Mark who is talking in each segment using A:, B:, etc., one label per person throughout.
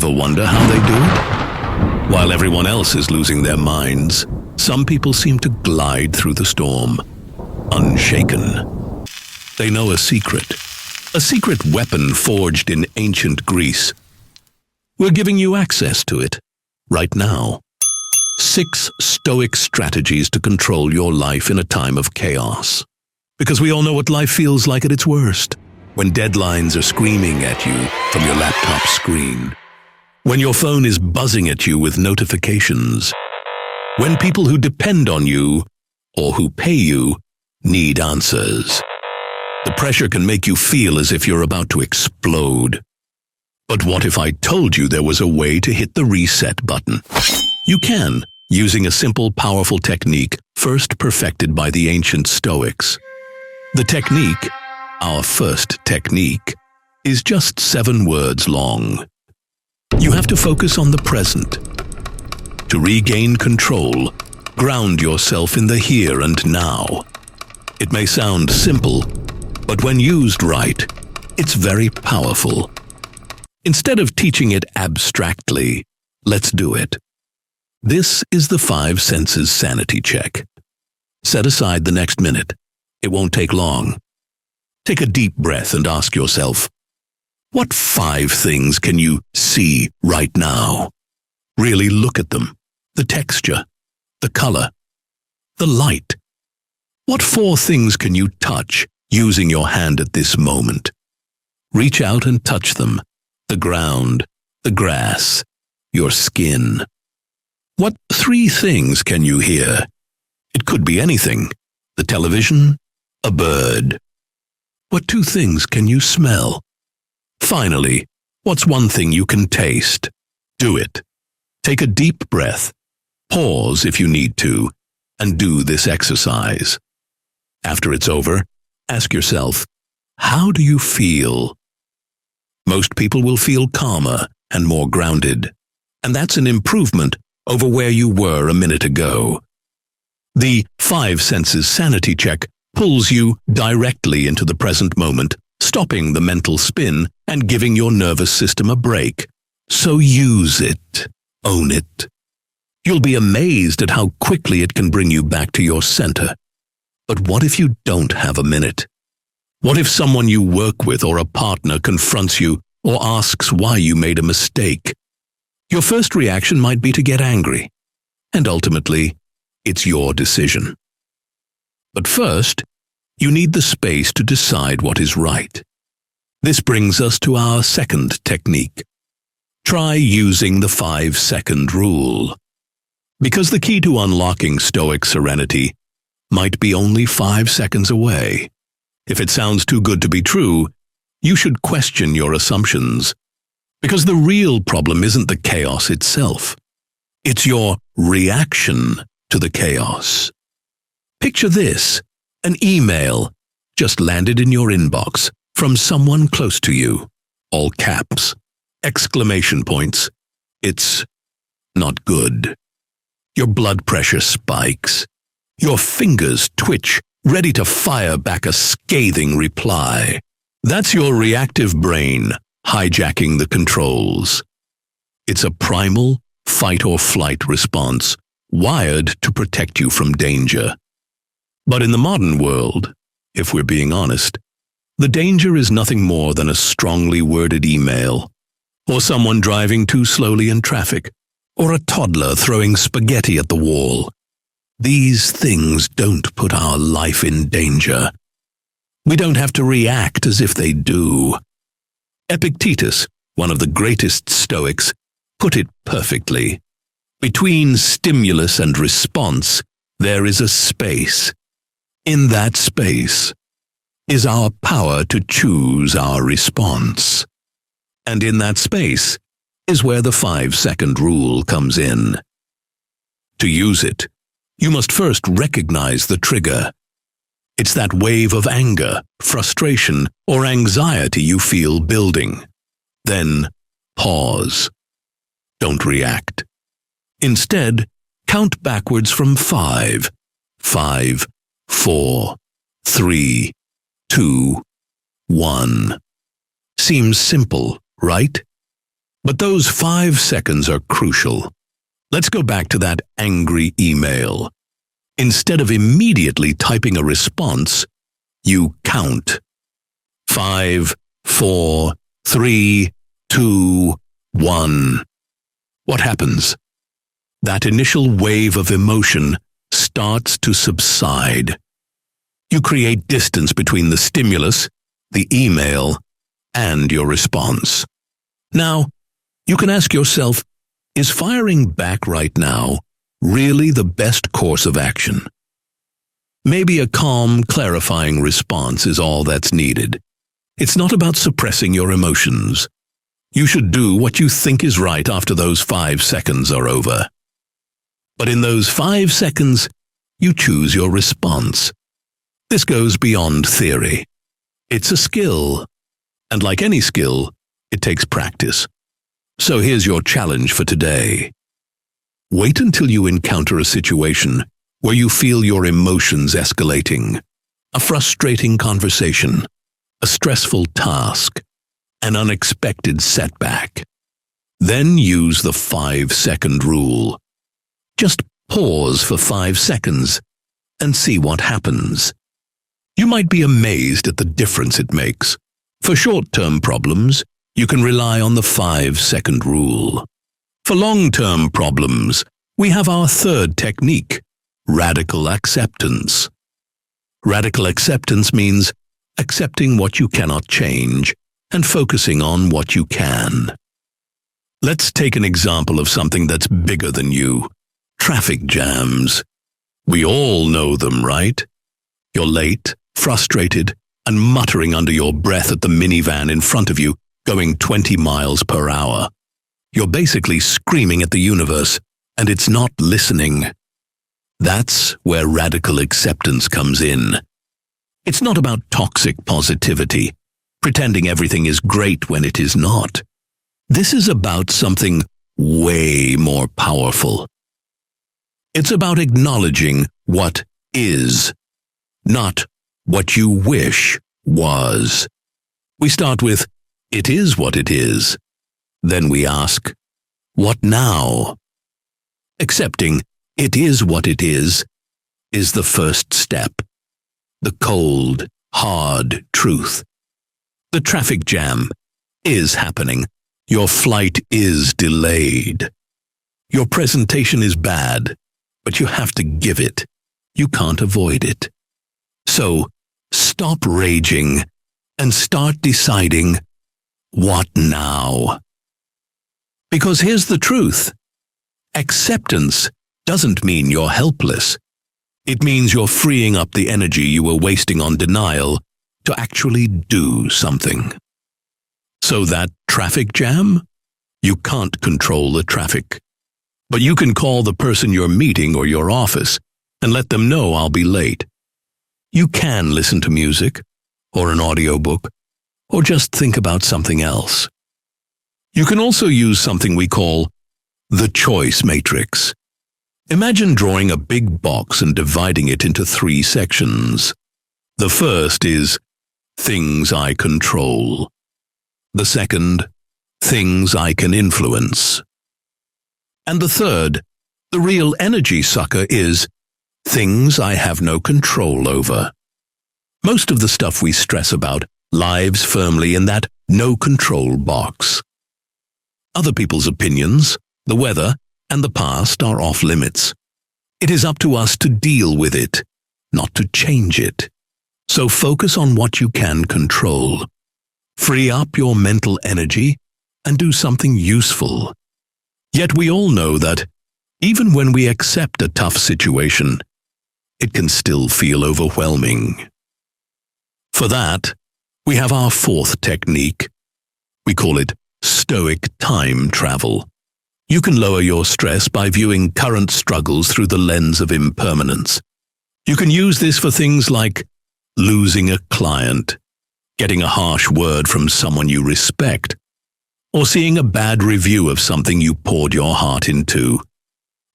A: Ever wonder how they do it? While everyone else is losing their minds, some people seem to glide through the storm, unshaken. They know a secret weapon forged in ancient Greece. We're giving you access to it right now. 6 Stoic strategies to control your life in a time of chaos. Because we all know what life feels like at its worst. When deadlines are screaming at you from your laptop screen. When your phone is buzzing at you with notifications. When people who depend on you, or who pay you, need answers. The pressure can make you feel as if you're about to explode. But what if I told you there was a way to hit the reset button? You can, using a simple, powerful technique first perfected by the ancient Stoics. The technique, our first technique, is just 7 words long. You have to focus on the present. To regain control, ground yourself in the here and now. It may sound simple, but when used right, it's very powerful. Instead of teaching it abstractly, let's do it. This is the 5 senses sanity check. Set aside the next minute. It won't take long. Take a deep breath and ask yourself, what 5 things can you see right now? Really look at them. The texture, the color, the light. What 4 things can you touch using your hand at this moment? Reach out and touch them. The ground, the grass, your skin. What 3 things can you hear? It could be anything. The television, a bird. What 2 things can you smell? Finally, what's 1 thing you can taste? Do it. Take a deep breath. Pause if you need to, and do this exercise. After it's over, ask yourself, how do you feel? Most people will feel calmer and more grounded, and that's an improvement over where you were a minute ago. The 5 senses sanity check pulls you directly into the present moment, stopping the mental spin and giving your nervous system a break. So use it. Own it. You'll be amazed at how quickly it can bring you back to your center. But what if you don't have a minute? What if someone you work with or a partner confronts you or asks why you made a mistake? Your first reaction might be to get angry, and ultimately, it's your decision. But first, you need the space to decide what is right. This brings us to our second technique. Try using the 5-second rule. Because the key to unlocking Stoic serenity might be only 5 seconds away. If it sounds too good to be true, you should question your assumptions. Because the real problem isn't the chaos itself. It's your reaction to the chaos. Picture this, an email just landed in your inbox from someone close to you. All caps, exclamation points. It's not good. Your blood pressure spikes. Your fingers twitch, ready to fire back a scathing reply. That's your reactive brain hijacking the controls. It's a primal fight-or-flight response, wired to protect you from danger. But in the modern world, if we're being honest, the danger is nothing more than a strongly worded email, or someone driving too slowly in traffic, or a toddler throwing spaghetti at the wall. These things don't put our life in danger. We don't have to react as if they do. Epictetus, one of the greatest Stoics, put it perfectly. Between stimulus and response, there is a space. In that space is our power to choose our response. And in that space is where the 5-second rule comes in. To use it, you must first recognize the trigger. It's that wave of anger, frustration, or anxiety you feel building. Then, pause. Don't react. Instead, count backwards from 5. 5, 4, 3, 2, 1. Seems simple, right? But those 5 seconds are crucial. Let's go back to that angry email. Instead of immediately typing a response, you count. 5, 4, 3, 2, 1. What happens? That initial wave of emotion starts to subside. You create distance between the stimulus, the email, and your response. Now, you can ask yourself, is firing back right now really the best course of action? Maybe a calm, clarifying response is all that's needed. It's not about suppressing your emotions. You should do what you think is right after those 5 seconds are over. But in those 5 seconds, you choose your response. This goes beyond theory. It's a skill, and like any skill, it takes practice. So here's your challenge for today. Wait until you encounter a situation where you feel your emotions escalating, a frustrating conversation, a stressful task, an unexpected setback. Then use the 5-second rule. Just pause for 5 seconds and see what happens. You might be amazed at the difference it makes. For short-term problems, you can rely on the 5-second rule. For long-term problems, we have our third technique, radical acceptance. Radical acceptance means accepting what you cannot change and focusing on what you can. Let's take an example of something that's bigger than you. Traffic jams. We all know them, right? You're late, frustrated, and muttering under your breath at the minivan in front of you, going 20 miles per hour. You're basically screaming at the universe, and it's not listening. That's where radical acceptance comes in. It's not about toxic positivity, pretending everything is great when it is not. This is about something way more powerful. It's about acknowledging what is, not what you wish was. We start with, it is what it is. Then we ask, what now? Accepting it is what it is the first step. The cold, hard truth. The traffic jam is happening. Your flight is delayed. Your presentation is bad, but you have to give it. You can't avoid it. So, stop raging and start deciding, what now? Because here's the truth. Acceptance doesn't mean you're helpless. It means you're freeing up the energy you were wasting on denial to actually do something. So that traffic jam? You can't control the traffic. But you can call the person you're meeting or your office and let them know I'll be late. You can listen to music, or an audiobook, or just think about something else. You can also use something we call the choice matrix. Imagine drawing a big box and dividing it into 3 sections. The first is things I control. The second, things I can influence. And the third, the real energy sucker, is things I have no control over. Most of the stuff we stress about lives firmly in that no control box. Other people's opinions, the weather, and the past are off limits. It is up to us to deal with it, not to change it. So focus on what you can control. Free up your mental energy and do something useful. Yet we all know that, even when we accept a tough situation, it can still feel overwhelming. For that, we have our 4th technique. We call it Stoic time travel. You can lower your stress by viewing current struggles through the lens of impermanence. You can use this for things like losing a client, getting a harsh word from someone you respect, or seeing a bad review of something you poured your heart into.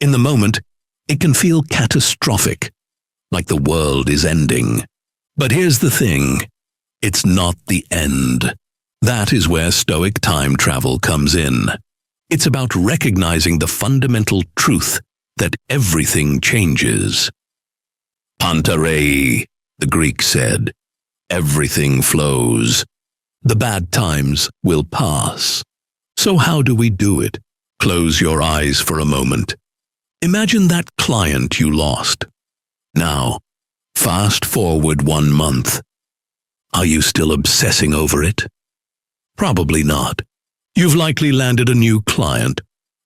A: In the moment, it can feel catastrophic, like the world is ending. But here's the thing, it's not the end. That is where Stoic time travel comes in. It's about recognizing the fundamental truth that everything changes. Pantarei, the Greeks said, everything flows. The bad times will pass. So how do we do it? Close your eyes for a moment. Imagine that client you lost. Now, fast forward 1 month. Are you still obsessing over it? Probably not. You've likely landed a new client,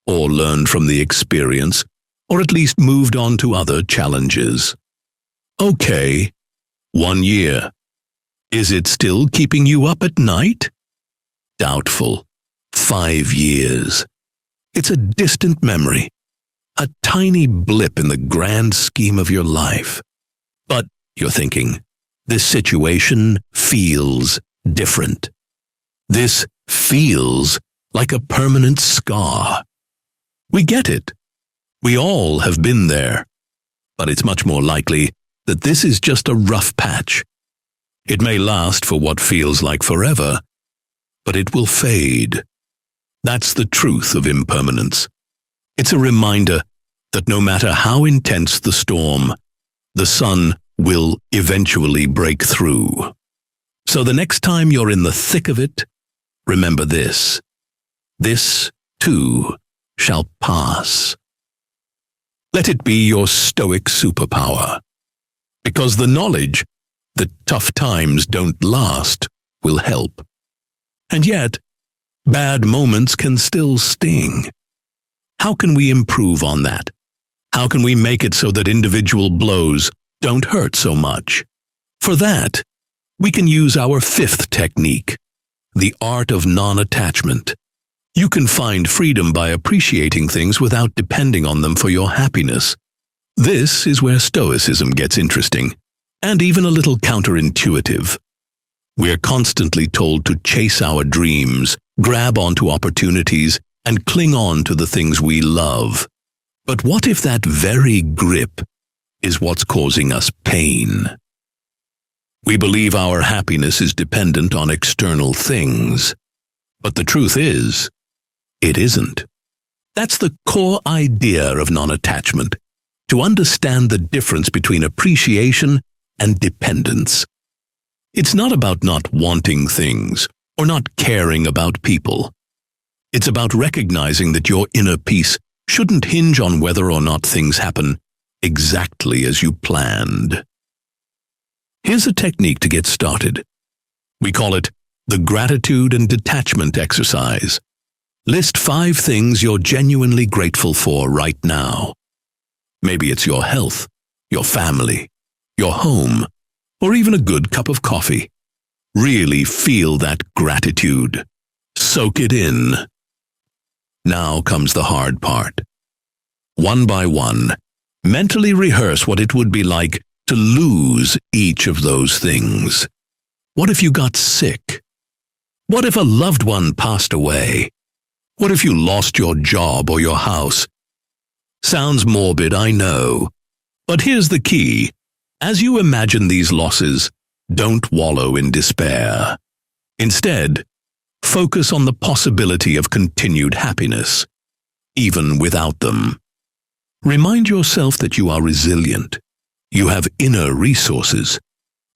A: or learned from the experience, or at least moved on to other challenges. Okay, 1 year. Is it still keeping you up at night? Doubtful. 5 years. It's a distant memory, a tiny blip in the grand scheme of your life. But, you're thinking, this situation feels different. This feels like a permanent scar. We get it. We all have been there. But it's much more likely that this is just a rough patch. It may last for what feels like forever, but it will fade. That's the truth of impermanence. It's a reminder that no matter how intense the storm, the sun will eventually break through. So the next time you're in the thick of it, remember this. This, too, shall pass. Let it be your Stoic superpower. Because the knowledge that tough times don't last will help. And yet, bad moments can still sting. How can we improve on that? How can we make it so that individual blows don't hurt so much? For that, we can use our 5th technique, the art of non-attachment. You can find freedom by appreciating things without depending on them for your happiness. This is where Stoicism gets interesting, and even a little counterintuitive. We're constantly told to chase our dreams, grab onto opportunities, and cling on to the things we love. But what if that very grip is what's causing us pain? We believe our happiness is dependent on external things, but the truth is, it isn't. That's the core idea of non-attachment, to understand the difference between appreciation and dependence. It's not about not wanting things or not caring about people. It's about recognizing that your inner peace shouldn't hinge on whether or not things happen exactly as you planned. Here's a technique to get started. We call it the gratitude and detachment exercise. List 5 things you're genuinely grateful for right now. Maybe it's your health, your family, your home, or even a good cup of coffee. Really feel that gratitude. Soak it in. Now comes the hard part. One by one, mentally rehearse what it would be like to lose each of those things. What if you got sick? What if a loved one passed away? What if you lost your job or your house? Sounds morbid, I know. But here's the key. As you imagine these losses, don't wallow in despair. Instead, focus on the possibility of continued happiness, even without them. Remind yourself that you are resilient. You have inner resources.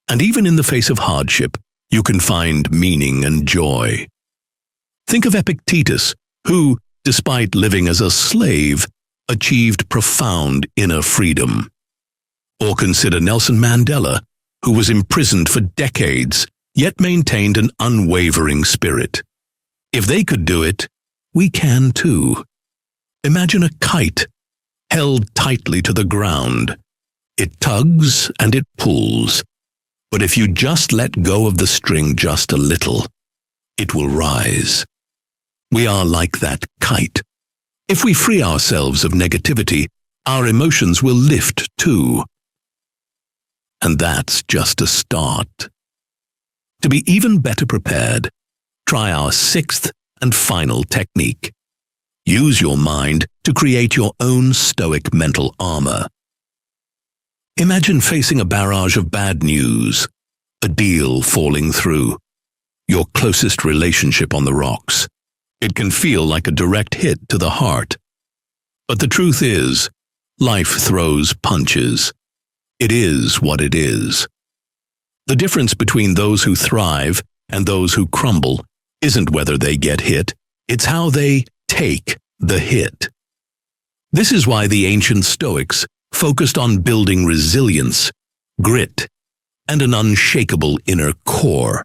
A: And even in the face of hardship, you can find meaning and joy. Think of Epictetus, who, despite living as a slave, achieved profound inner freedom. Or consider Nelson Mandela, who was imprisoned for decades, yet maintained an unwavering spirit. If they could do it, we can too. Imagine a kite, held tightly to the ground. It tugs and it pulls, but if you just let go of the string just a little, it will rise. We are like that kite. If we free ourselves of negativity, our emotions will lift too. And that's just a start. To be even better prepared, try our 6th and final technique. Use your mind to create your own Stoic mental armor. Imagine facing a barrage of bad news, a deal falling through, your closest relationship on the rocks. It can feel like a direct hit to the heart. But the truth is, life throws punches. It is what it is. The difference between those who thrive and those who crumble isn't whether they get hit, it's how they take the hit. This is why the ancient Stoics focused on building resilience, grit, and an unshakable inner core.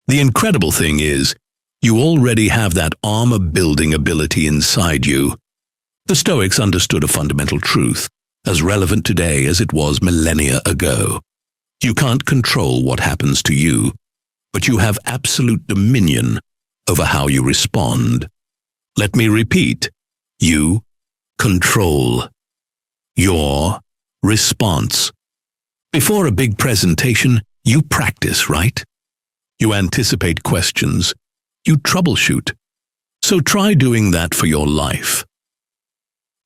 A: The incredible thing is, you already have that armor-building ability inside you. The Stoics understood a fundamental truth, as relevant today as it was millennia ago. You can't control what happens to you, but you have absolute dominion over how you respond. Let me repeat, you control your response. Before a big presentation, you practice, right? You anticipate questions. You troubleshoot. So try doing that for your life.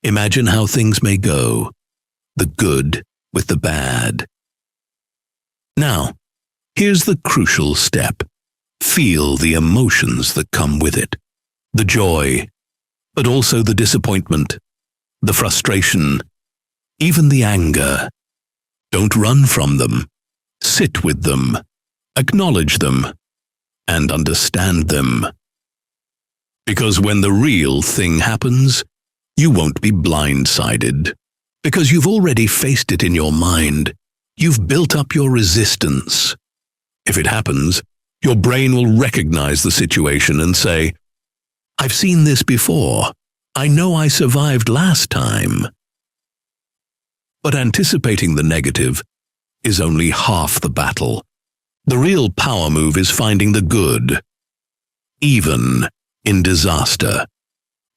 A: Imagine how things may go, the good with the bad. Now, here's the crucial step. Feel the emotions that come with it. The joy, but also the disappointment, the frustration, even the anger. Don't run from them. Sit with them, acknowledge them, and understand them. Because when the real thing happens, you won't be blindsided. Because you've already faced it in your mind. You've built up your resistance. If it happens, your brain will recognize the situation and say, I've seen this before. I know I survived last time. But anticipating the negative is only half the battle. The real power move is finding the good, even in disaster.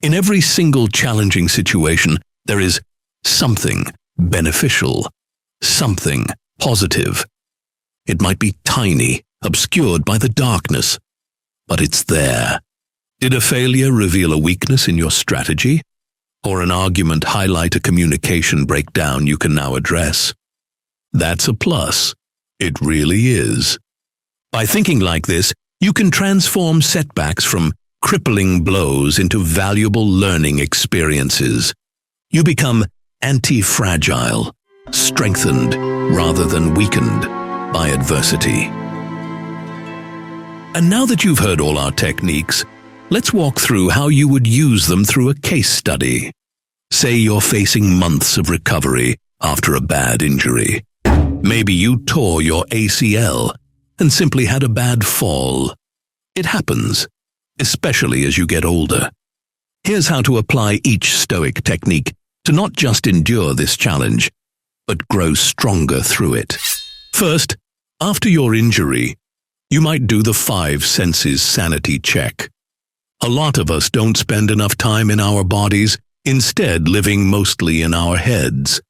A: In every single challenging situation, there is something beneficial, something positive. It might be tiny, obscured by the darkness, but it's there. Did a failure reveal a weakness in your strategy? Or an argument highlight a communication breakdown you can now address? That's a plus. It really is. By thinking like this, you can transform setbacks from crippling blows into valuable learning experiences. You become anti-fragile, strengthened rather than weakened by adversity. And now that you've heard all our techniques, let's walk through how you would use them through a case study. Say you're facing months of recovery after a bad injury. Maybe you tore your ACL and simply had a bad fall. It happens, especially as you get older. Here's how to apply each Stoic technique to not just endure this challenge, but grow stronger through it. First, after your injury, you might do the 5 senses sanity check. A lot of us don't spend enough time in our bodies, instead living mostly in our heads.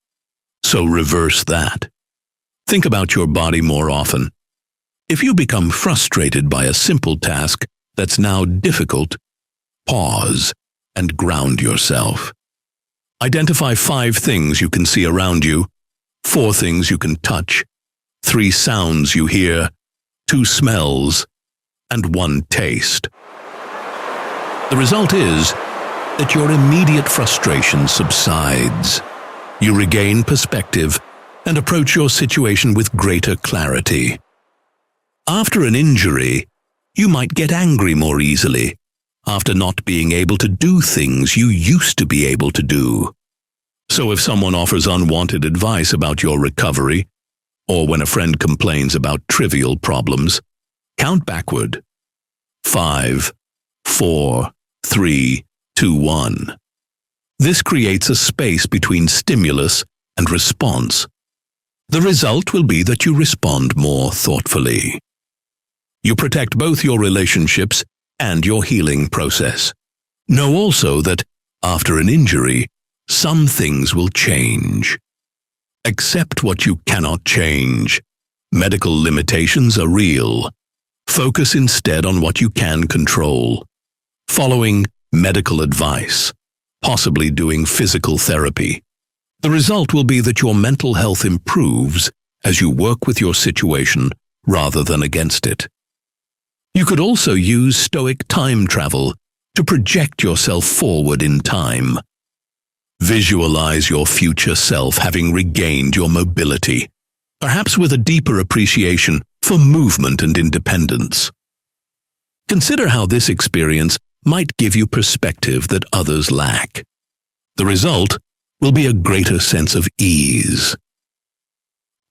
A: So reverse that. Think about your body more often. If you become frustrated by a simple task that's now difficult, pause and ground yourself. Identify 5 things you can see around you, 4 things you can touch, 3 sounds you hear, 2 smells, and 1 taste. The result is that your immediate frustration subsides. You regain perspective and approach your situation with greater clarity. After an injury, you might get angry more easily after not being able to do things you used to be able to do. So if someone offers unwanted advice about your recovery, or when a friend complains about trivial problems, count backward. 5, 4, 3, 2, 1. This creates a space between stimulus and response. The result will be that you respond more thoughtfully. You protect both your relationships and your healing process. Know also that, after an injury, some things will change. Accept what you cannot change. Medical limitations are real. Focus instead on what you can control. Following medical advice, possibly doing physical therapy. The result will be that your mental health improves as you work with your situation rather than against it. You could also use Stoic time travel to project yourself forward in time. Visualize your future self having regained your mobility, perhaps with a deeper appreciation for movement and independence. Consider how this experience might give you perspective that others lack. The result will be a greater sense of ease.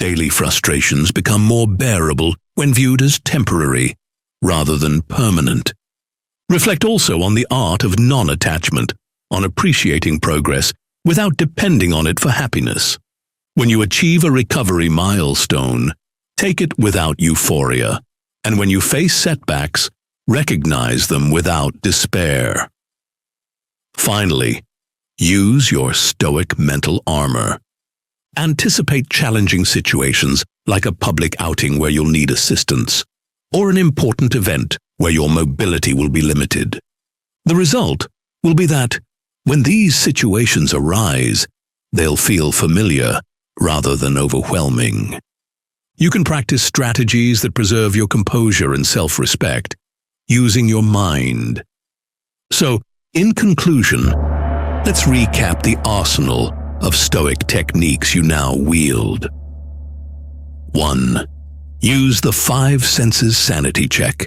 A: Daily frustrations become more bearable when viewed as temporary rather than permanent. Reflect also on the art of non-attachment, on appreciating progress without depending on it for happiness. When you achieve a recovery milestone, take it without euphoria, and when you face setbacks, recognize them without despair. Finally, use your Stoic mental armor. Anticipate challenging situations like a public outing where you'll need assistance, or an important event where your mobility will be limited. The result will be that, when these situations arise, they'll feel familiar rather than overwhelming. You can practice strategies that preserve your composure and self-respect, using your mind. So, in conclusion, let's recap the arsenal of Stoic techniques you now wield. 1. Use the 5 senses sanity check.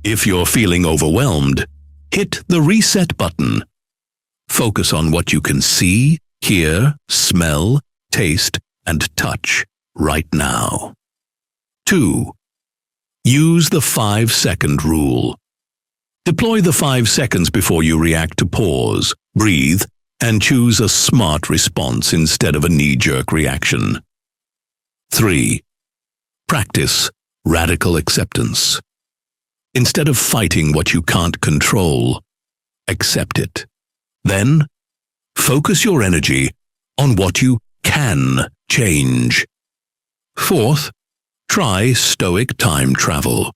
A: If you're feeling overwhelmed, hit the reset button. Focus on what you can see, hear, smell, taste, and touch right now. 2. Use the 5-second rule. Deploy the 5 seconds before you react to pause, breathe, and choose a smart response instead of a knee-jerk reaction. 3. Practice radical acceptance. Instead of fighting what you can't control, accept it. Then, focus your energy on what you can change. 4th, try Stoic time travel.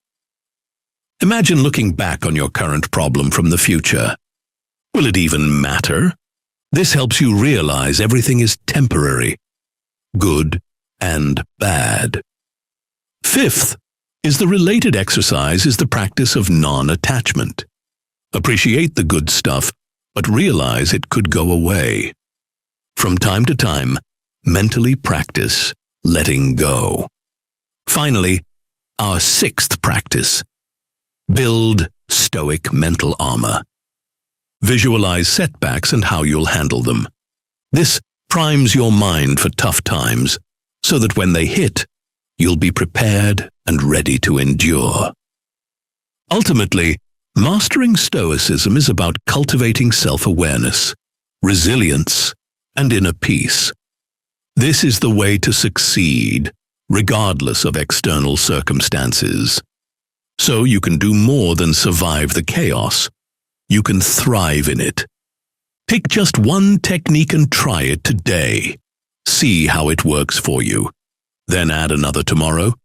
A: Imagine looking back on your current problem from the future. Will it even matter? This helps you realize everything is temporary, good and bad. 5th is the related exercise is the practice of non-attachment. Appreciate the good stuff, but realize it could go away. From time to time, mentally practice letting go. Finally, our 6th practice. Build Stoic mental armor. Visualize setbacks and how you'll handle them. This primes your mind for tough times, so that when they hit, you'll be prepared and ready to endure. Ultimately, mastering Stoicism is about cultivating self-awareness, resilience, and inner peace. This is the way to succeed, regardless of external circumstances. So you can do more than survive the chaos. You can thrive in it. Pick just one technique and try it today. See how it works for you. Then add another tomorrow,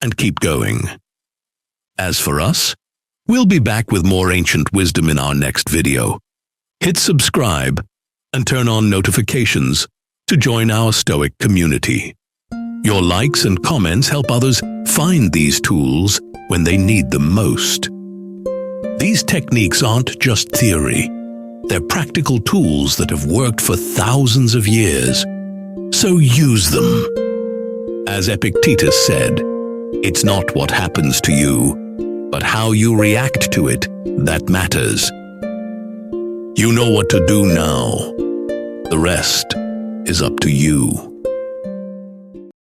A: and keep going. As for us, we'll be back with more ancient wisdom in our next video. Hit subscribe and turn on notifications to join our Stoic community. Your likes and comments help others find these tools when they need them most. These techniques aren't just theory. They're practical tools that have worked for thousands of years. So use them. As Epictetus said, it's not what happens to you, but how you react to it that matters. You know what to do now. The rest is up to you.